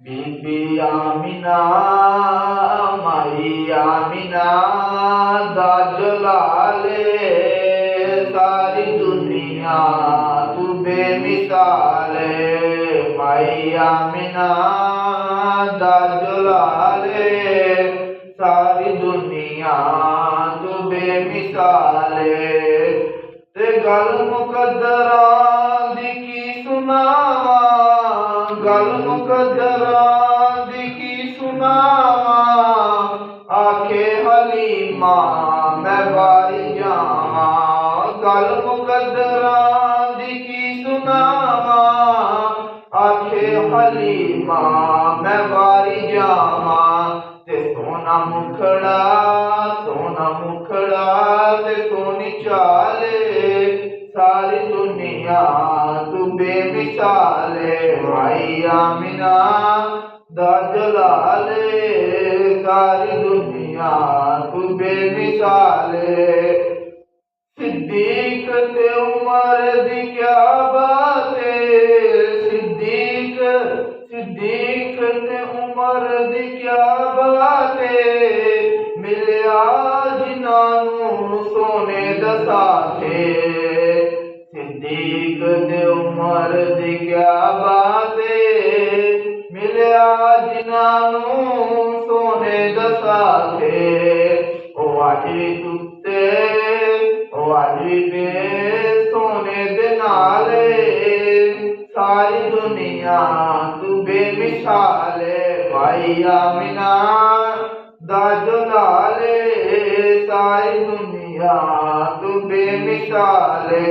बीबी आमिना माई आमिना दा जलाले सारी दुनिया तू बेमिसाले। माई आमिना दा जलाले सारी दुनिया तू बेमिसाले। ते गल मुकद्दरां दी की सुनावा, गल मुकद्दरां दी की सुनावा। आखे हलीमा मैं वारी जावा, गल मुकद्दरां दी की सुनावा। आखे हलीमा मैं वारी जावा। ते सोना मुखड़ा ते सोनी चाले सारी दुनिया तू बेमिसाले। माई आमिना दा जलाले सारी दुनिया तू बेमिसाले। सिद्दीक ते उमर दी क्या बात है, सिद्दीक ते उमर दी क्या बात है। मिलिया जिन्हां सोने दा साथे, सिद्दीक ते उमर दी क्या बात है। मिलिया जिन्हां सोने दा साथे। ओ अज भी तुते ओ अज भी सोने दे नाले सारी दुनिया तू बेमिसाले। माई आमिना दा जलाले सारी दुनिया तू बेमिसाले।